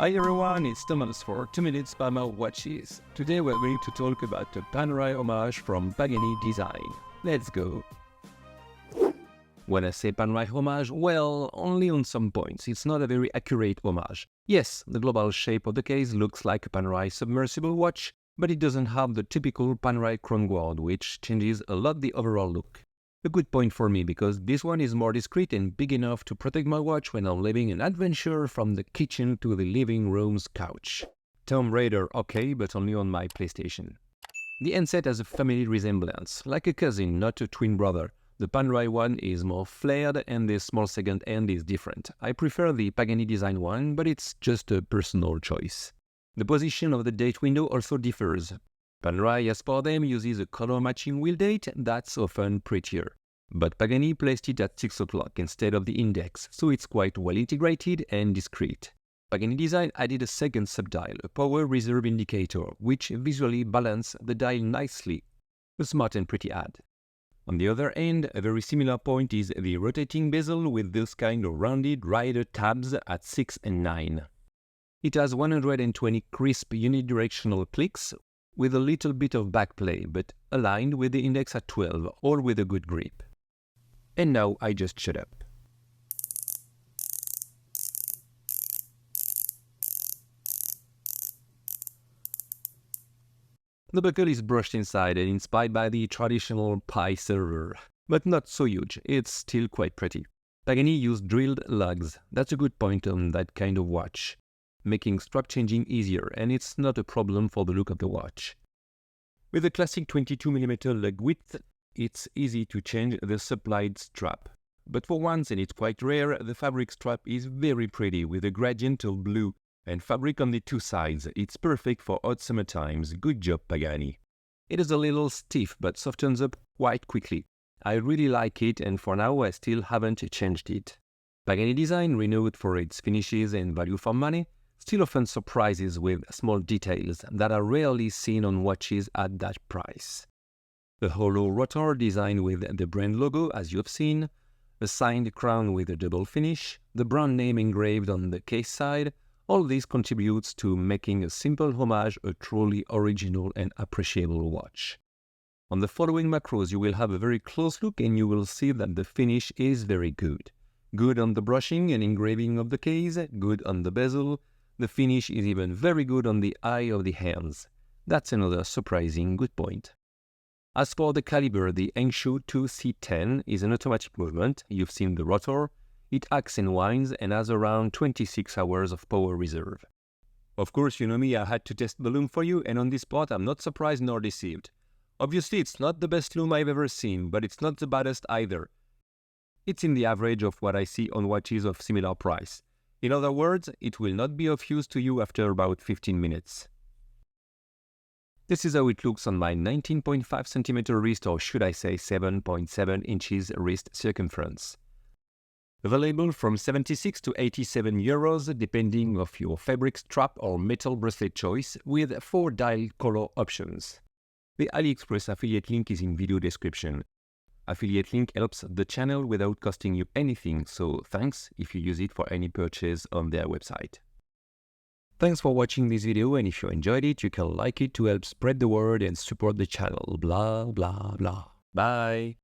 Hi everyone, it's Thomas for 2 Minutes by My Watches. Today we're going to talk about the Panerai homage from Pagani Design. Let's go! When I say Panerai homage, well, only on some points. It's not a very accurate homage. Yes, the global shape of the case looks like a Panerai Submersible watch, but it doesn't have the typical Panerai chronograph, which changes a lot the overall look. A good point for me, because this one is more discreet and big enough to protect my watch when I'm living an adventure from the kitchen to the living room's couch. Tomb Raider, okay, but only on my PlayStation. The handset has a family resemblance, like a cousin, not a twin brother. The Panerai one is more flared and the small second hand is different. I prefer the Pagani Design one, but it's just a personal choice. The position of the date window also differs. Panerai, as per them, uses a color-matching wheel date that's often prettier. But Pagani placed it at 6 o'clock instead of the index, so it's quite well integrated and discreet. Pagani Design added a second subdial, a power reserve indicator, which visually balances the dial nicely. A smart and pretty add. On the other hand, a very similar point is the rotating bezel with those kind of rounded rider tabs at 6 and 9. It has 120 crisp unidirectional clicks, with a little bit of backplay, but aligned with the index at 12, all with a good grip. And now I just shut up. The buckle is brushed inside and inspired by the traditional pie server, but not so huge, it's still quite pretty. Pagani used drilled lugs, that's a good point on that kind of watch, making strap changing easier, and it's not a problem for the look of the watch. With a classic 22mm lug width, it's easy to change the supplied strap. But for once, and it's quite rare, the fabric strap is very pretty with a gradient of blue and fabric on the two sides. It's perfect for hot summer times. Good job, Pagani. It is a little stiff but softens up quite quickly. I really like it, and for now I still haven't changed it. Pagani Design, renowned for its finishes and value for money, still often surprises with small details that are rarely seen on watches at that price. A hollow rotor designed with the brand logo, as you have seen, a signed crown with a double finish, the brand name engraved on the case side, all this contributes to making a simple homage a truly original and appreciable watch. On the following macros you will have a very close look and you will see that the finish is very good. Good on the brushing and engraving of the case, good on the bezel. The finish is even very good on the eye of the hands. That's another surprising good point. As for the caliber, the Henshu 2C10 is an automatic movement. You've seen the rotor. It acts and winds and has around 26 hours of power reserve. Of course, you know me, I had to test the loom for you, and on this part I'm not surprised nor deceived. Obviously, it's not the best loom I've ever seen, but it's not the baddest either. It's in the average of what I see on watches of similar price. In other words, it will not be of use to you after about 15 minutes. This is how it looks on my 19.5 cm wrist, or should I say 7.7 inches wrist circumference. Available from 76 to 87 euros depending on your fabric strap or metal bracelet choice, with 4 dial color options. The Aliexpress affiliate link is in video description. Affiliate link helps the channel without costing you anything, so thanks if you use it for any purchase on their website. Thanks for watching this video, and if you enjoyed it, you can like it to help spread the word and support the channel. Blah blah blah. Bye!